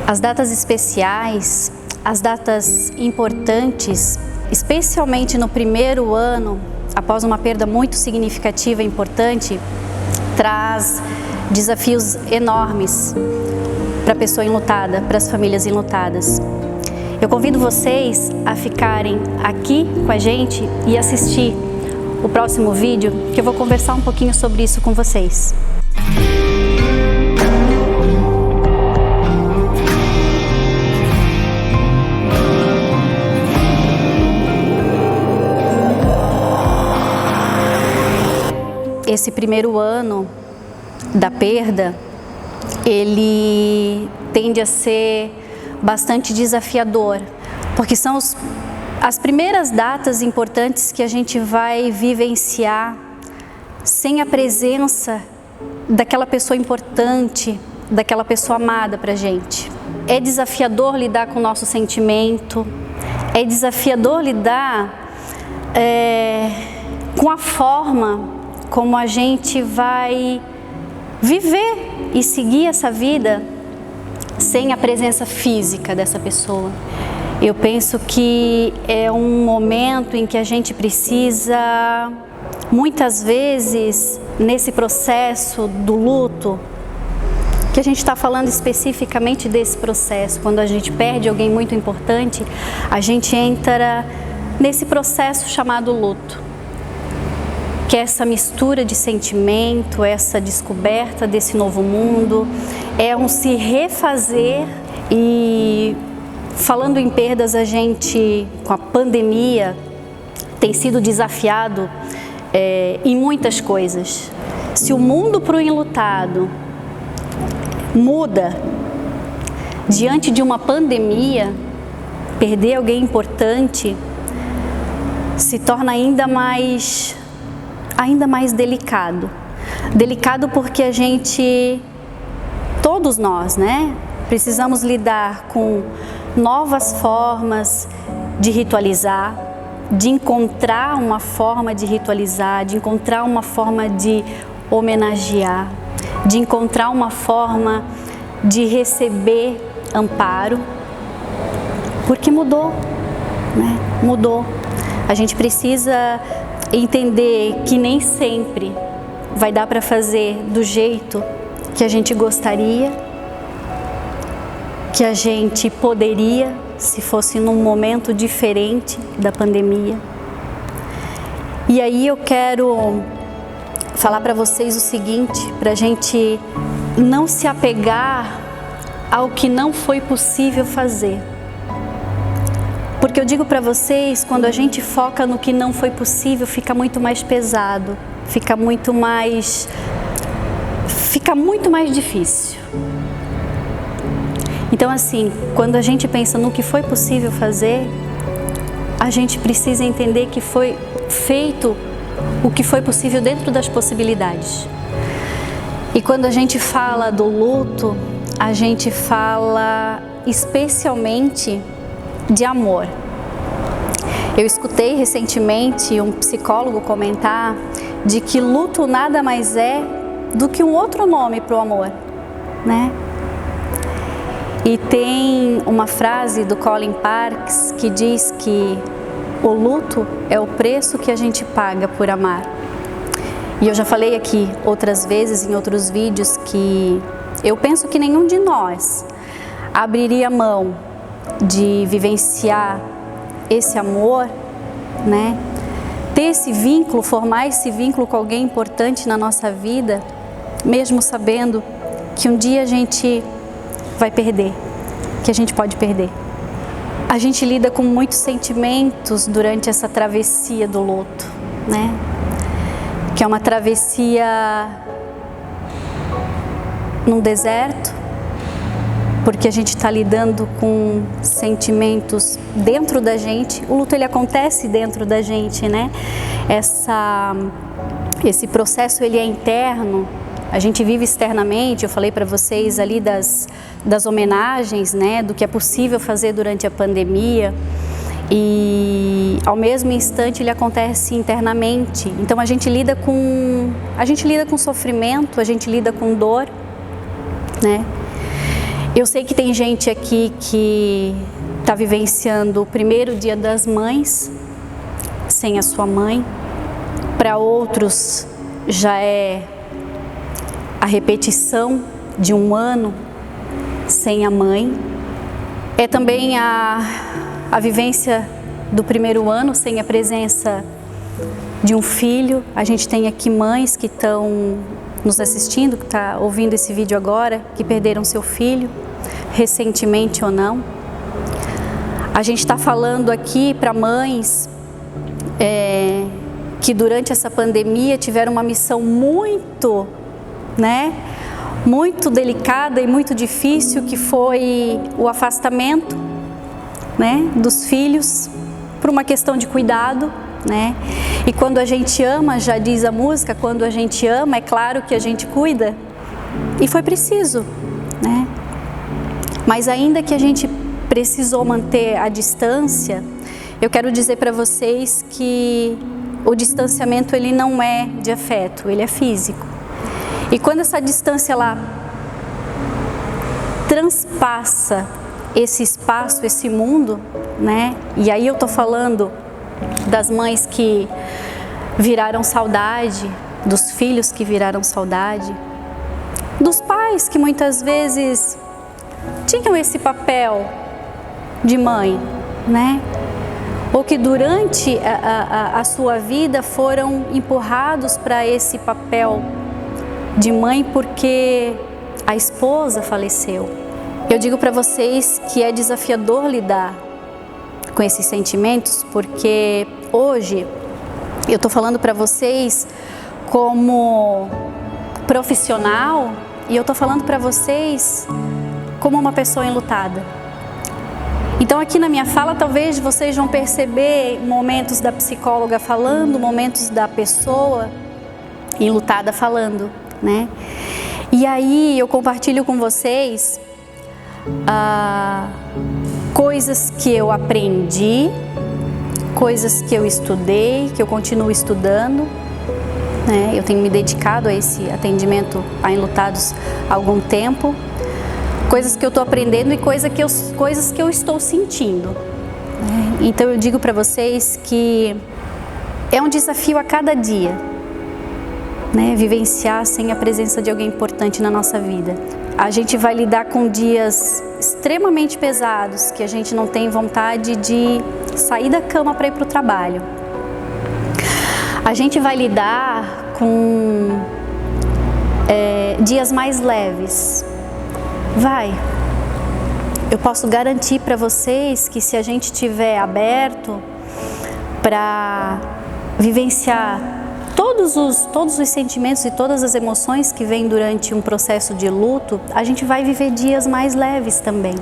As datas especiais, as datas importantes, especialmente no primeiro ano, após uma perda muito significativa e importante, traz desafios enormes para a pessoa enlutada, para as famílias enlutadas. Eu convido vocês a ficarem aqui com a gente e assistir o próximo vídeo, que eu vou conversar um pouquinho sobre isso com vocês. Esse primeiro ano da perda, ele tende a ser bastante desafiador, porque são as primeiras datas importantes que a gente vai vivenciar sem a presença daquela pessoa importante, daquela pessoa amada pra gente. É desafiador lidar com o nosso sentimento, é desafiador lidar com a forma como a gente vai viver e seguir essa vida sem a presença física dessa pessoa. Eu penso que é um momento em que a gente precisa, muitas vezes, nesse processo do luto, que a gente está falando especificamente desse processo, quando a gente perde alguém muito importante, a gente entra nesse processo chamado luto, que é essa mistura de sentimento, essa descoberta desse novo mundo, é um se refazer. E falando em perdas, a gente, com a pandemia, tem sido desafiado em muitas coisas. Se o mundo para o enlutado muda diante de uma pandemia, perder alguém importante se torna ainda mais delicado. Delicado porque a gente, todos nós, né, precisamos lidar com novas formas de ritualizar, de encontrar uma forma de ritualizar, de encontrar uma forma de homenagear, de encontrar uma forma de receber amparo, porque mudou, né? Mudou. A gente precisa entender que nem sempre vai dar para fazer do jeito que a gente gostaria, que a gente poderia se fosse num momento diferente da pandemia. E aí eu quero falar para vocês o seguinte, para a gente não se apegar ao que não foi possível fazer. Porque eu digo para vocês, quando a gente foca no que não foi possível, fica muito mais pesado, fica muito mais difícil. Então assim, quando a gente pensa no que foi possível fazer, a gente precisa entender que foi feito o que foi possível dentro das possibilidades. E quando a gente fala do luto, a gente fala especialmente de amor. Eu escutei recentemente um psicólogo comentar de que luto nada mais é do que um outro nome para o amor, né? E tem uma frase do Colin Parks que diz que o luto é o preço que a gente paga por amar. E eu já falei aqui outras vezes em outros vídeos que eu penso que nenhum de nós abriria mão de vivenciar esse amor, né? Ter esse vínculo, formar esse vínculo com alguém importante na nossa vida, mesmo sabendo que um dia a gente vai perder, que a gente pode perder. A gente lida com muitos sentimentos durante essa travessia do luto, né? Que é uma travessia num deserto, porque a gente está lidando com sentimentos dentro da gente. O luto, ele acontece dentro da gente, né? Esse processo, ele é interno, a gente vive externamente. Eu falei para vocês ali das homenagens, né? Do que é possível fazer durante a pandemia. E ao mesmo instante ele acontece internamente. Então a gente lida com sofrimento, a gente lida com dor, né? Eu sei que tem gente aqui que está vivenciando o primeiro Dia das Mães sem a sua mãe. Para outros já é a repetição de um ano sem a mãe. É também a vivência do primeiro ano sem a presença de um filho. A gente tem aqui mães que estão nos assistindo, que estão ouvindo esse vídeo agora, que perderam seu filho, recentemente ou não. A gente está falando aqui para mães que durante essa pandemia tiveram uma missão muito delicada e muito difícil, que foi o afastamento, dos filhos, por uma questão de cuidado, E quando a gente ama, já diz a música, quando a gente ama, é claro que a gente cuida, e foi preciso, Mas ainda que a gente precisou manter a distância, eu quero dizer para vocês que o distanciamento ele não é de afeto, ele é físico. E quando essa distância ela transpassa esse espaço, esse mundo, E aí eu tô falando das mães que viraram saudade, dos filhos que viraram saudade, dos pais que muitas vezes tinham esse papel de mãe, Ou que durante a sua vida foram empurrados para esse papel de mãe porque a esposa faleceu. Eu digo para vocês que é desafiador lidar com esses sentimentos, porque hoje eu estou falando para vocês como profissional e eu estou falando para vocês como uma pessoa enlutada. Então aqui na minha fala talvez vocês vão perceber momentos da psicóloga falando, momentos da pessoa enlutada falando, E aí eu compartilho com vocês coisas que eu aprendi, coisas que eu estudei, que eu continuo estudando, Eu tenho me dedicado a esse atendimento a enlutados há algum tempo. Coisas que eu estou aprendendo e coisas que eu estou sentindo. Então eu digo para vocês que é um desafio a cada dia, vivenciar sem a presença de alguém importante na nossa vida. A gente vai lidar com dias extremamente pesados, que a gente não tem vontade de sair da cama para ir para o trabalho. A gente vai lidar com dias mais leves. Eu posso garantir para vocês que se a gente estiver aberto para vivenciar todos os sentimentos e todas as emoções que vêm durante um processo de luto, a gente vai viver dias mais leves também,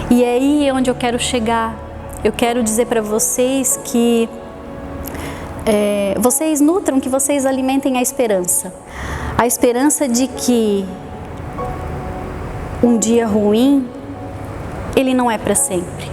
E é aí onde eu quero chegar. Eu quero dizer para vocês que vocês nutram, que vocês alimentem a esperança de que um dia ruim, ele não é para sempre.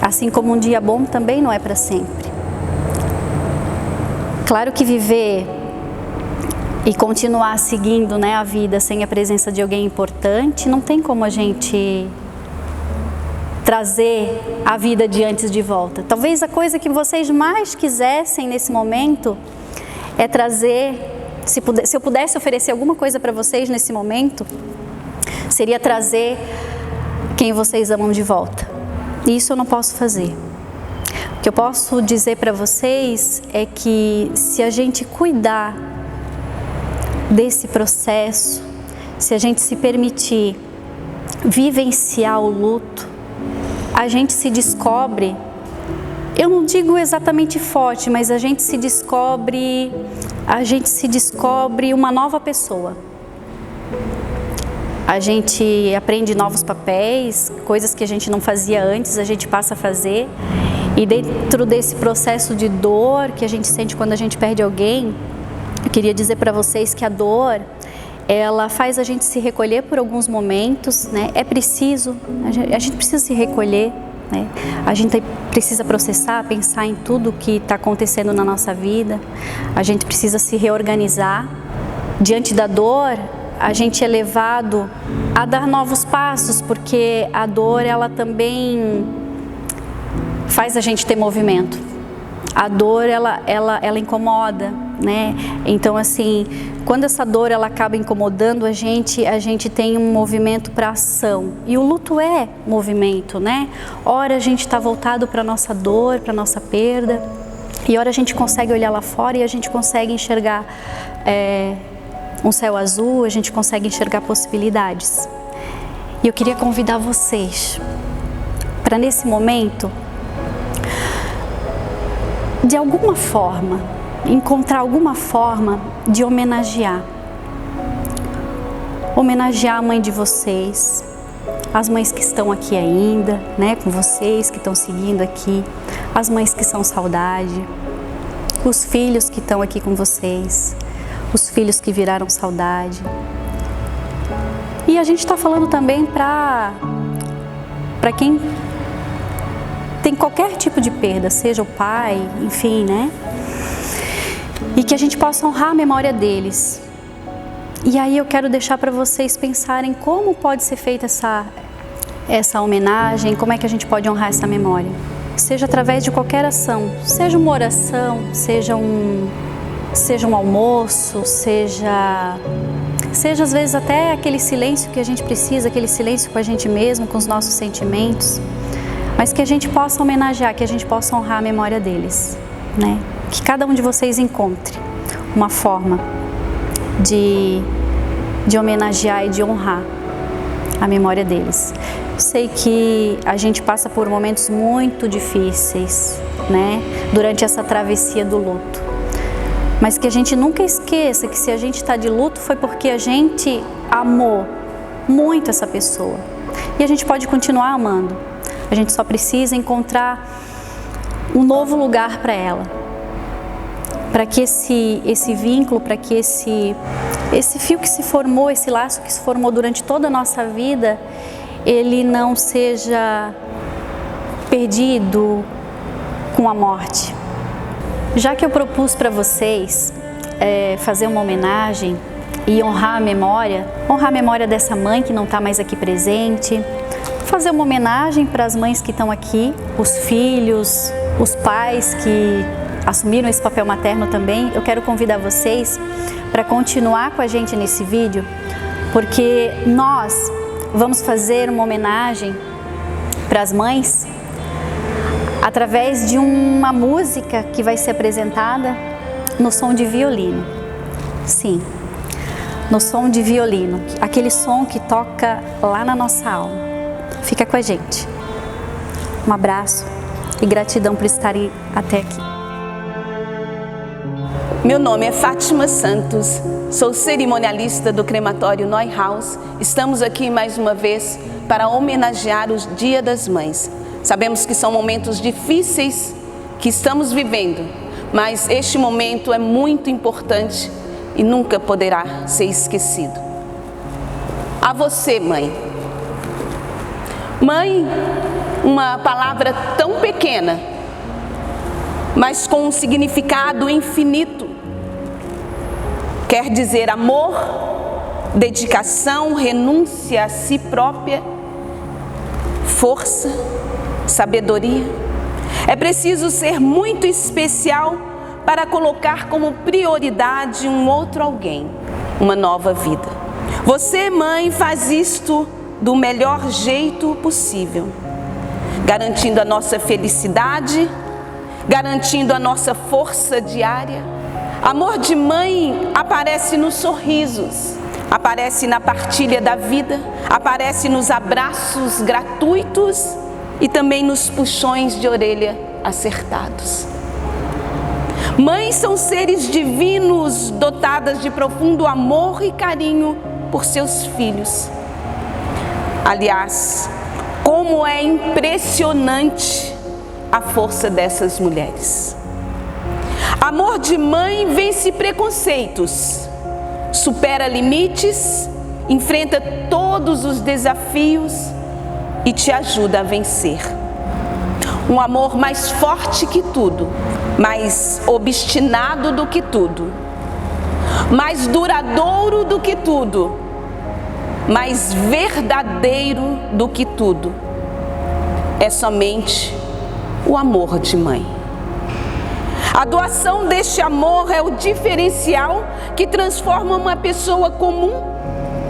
Assim como um dia bom também não é para sempre. Claro que viver e continuar seguindo a vida sem a presença de alguém importante, não tem como a gente trazer a vida de antes de volta. Talvez a coisa que vocês mais quisessem nesse momento é trazer, se eu pudesse oferecer alguma coisa para vocês nesse momento, seria trazer quem vocês amam de volta. E isso eu não posso fazer. O que eu posso dizer para vocês é que se a gente cuidar desse processo, se a gente se permitir vivenciar o luto, a gente se descobre, eu não digo exatamente forte, mas a gente se descobre uma nova pessoa. A gente aprende novos papéis, coisas que a gente não fazia antes, a gente passa a fazer. E dentro desse processo de dor que a gente sente quando a gente perde alguém, eu queria dizer para vocês que a dor, ela faz a gente se recolher por alguns momentos, É preciso, a gente precisa se recolher, A gente precisa processar, pensar em tudo que está acontecendo na nossa vida. A gente precisa se reorganizar. Diante da dor, a gente é levado a dar novos passos, porque a dor, ela também faz a gente ter movimento. A dor, ela incomoda, né? Então, assim, quando essa dor, ela acaba incomodando a gente tem um movimento para ação. E o luto é movimento, né? Ora a gente está voltado para a nossa dor, para a nossa perda, e ora a gente consegue olhar lá fora e a gente consegue enxergar um céu azul, a gente consegue enxergar possibilidades. E eu queria convidar vocês para, nesse momento, de alguma forma, encontrar alguma forma de homenagear a mãe de vocês, as mães que estão aqui ainda, né, com vocês, que estão seguindo aqui, as mães que são saudade, os filhos que estão aqui com vocês, os filhos que viraram saudade. E a gente está falando também para quem tem qualquer tipo de perda, seja o pai, enfim, né? E que a gente possa honrar a memória deles. E aí eu quero deixar para vocês pensarem como pode ser feita essa homenagem, como é que a gente pode honrar essa memória. Seja através de qualquer ação, seja uma oração, seja um almoço, seja às vezes até aquele silêncio que a gente precisa, aquele silêncio com a gente mesmo, com os nossos sentimentos, mas que a gente possa homenagear, que a gente possa honrar a memória deles, né? Que cada um de vocês encontre uma forma de homenagear e de honrar a memória deles. Eu sei que a gente passa por momentos muito difíceis, né? Durante essa travessia do luto. Mas que a gente nunca esqueça que se a gente está de luto foi porque a gente amou muito essa pessoa. E a gente pode continuar amando. A gente só precisa encontrar um novo lugar para ela. Para que esse vínculo, para que esse fio que se formou, esse laço que se formou durante toda a nossa vida, ele não seja perdido com a morte. Já que eu propus para vocês fazer uma homenagem e honrar a memória dessa mãe que não está mais aqui presente, fazer uma homenagem para as mães que estão aqui, os filhos, os pais que assumiram esse papel materno também, eu quero convidar vocês para continuar com a gente nesse vídeo, porque nós vamos fazer uma homenagem para as mães através de uma música que vai ser apresentada no som de violino. Sim, no som de violino, aquele som que toca lá na nossa alma. Fica com a gente. Um abraço e gratidão por estarem até aqui. Meu nome é Fátima Santos, sou cerimonialista do crematório Neuhaus. Estamos aqui mais uma vez para homenagear o Dia das Mães. Sabemos que são momentos difíceis que estamos vivendo, mas este momento é muito importante e nunca poderá ser esquecido. A você, mãe. Mãe, uma palavra tão pequena, mas com um significado infinito. Quer dizer amor, dedicação, renúncia a si própria, força, sabedoria. É preciso ser muito especial para colocar como prioridade um outro alguém, uma nova vida. Você, mãe, faz isto do melhor jeito possível, garantindo a nossa felicidade, garantindo a nossa força diária. Amor de mãe aparece nos sorrisos, aparece na partilha da vida, aparece nos abraços gratuitos e também nos puxões de orelha acertados. Mães são seres divinos dotadas de profundo amor e carinho por seus filhos. Aliás, como é impressionante a força dessas mulheres. Amor de mãe vence preconceitos, supera limites, enfrenta todos os desafios e te ajuda a vencer. Um amor mais forte que tudo, mais obstinado do que tudo, mais duradouro do que tudo, mais verdadeiro do que tudo é somente o amor de mãe. A doação deste amor é o diferencial que transforma uma pessoa comum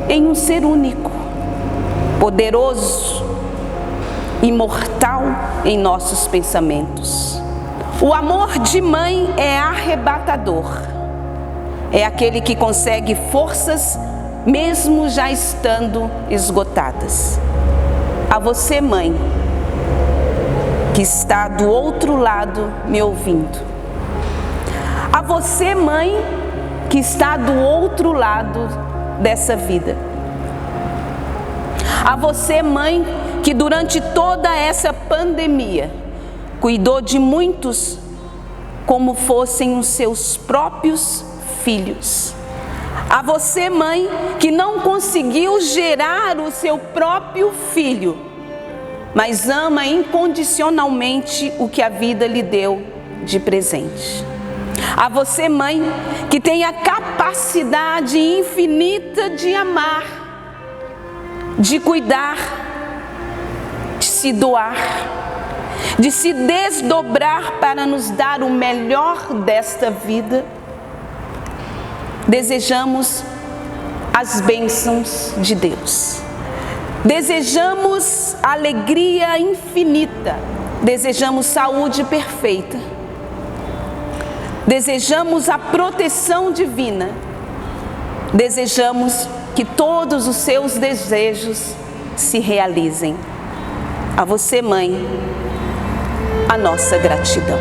em um ser único, poderoso, imortal em nossos pensamentos. O amor de mãe é arrebatador. É aquele que consegue forças mesmo já estando esgotadas. A você, mãe, que está do outro lado me ouvindo. A você, mãe, que está do outro lado dessa vida. A você, mãe, que durante toda essa pandemia cuidou de muitos como fossem os seus próprios filhos. A você, mãe, que não conseguiu gerar o seu próprio filho, mas ama incondicionalmente o que a vida lhe deu de presente. A você, mãe, que tem a capacidade infinita de amar, de cuidar, de se doar, de se desdobrar para nos dar o melhor desta vida. Desejamos as bênçãos de Deus. Desejamos alegria infinita. Desejamos saúde perfeita. Desejamos a proteção divina. Desejamos que todos os seus desejos se realizem. A você, mãe, a nossa gratidão.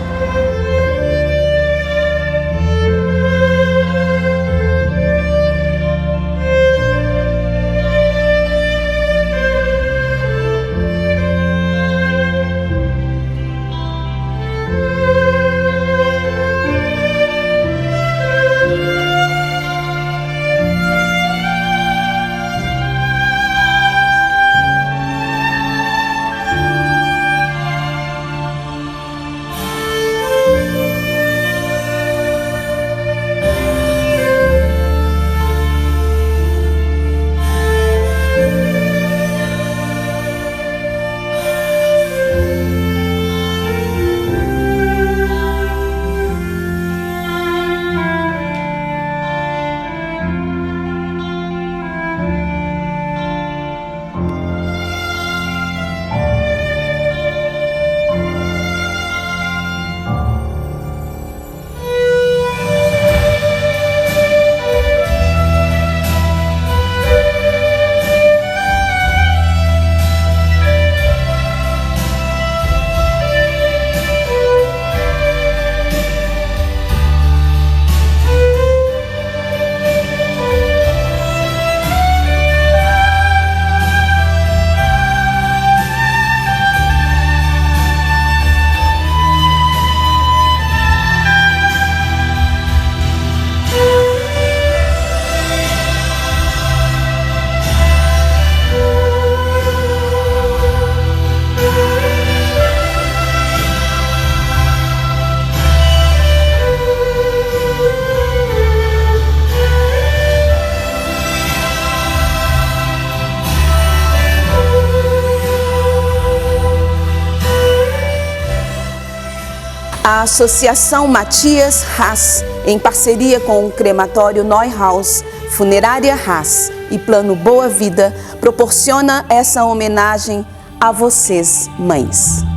A Associação Matias Haas, em parceria com o crematório Neuhaus, Funerária Haas e Plano Boa Vida, proporciona essa homenagem a vocês, mães.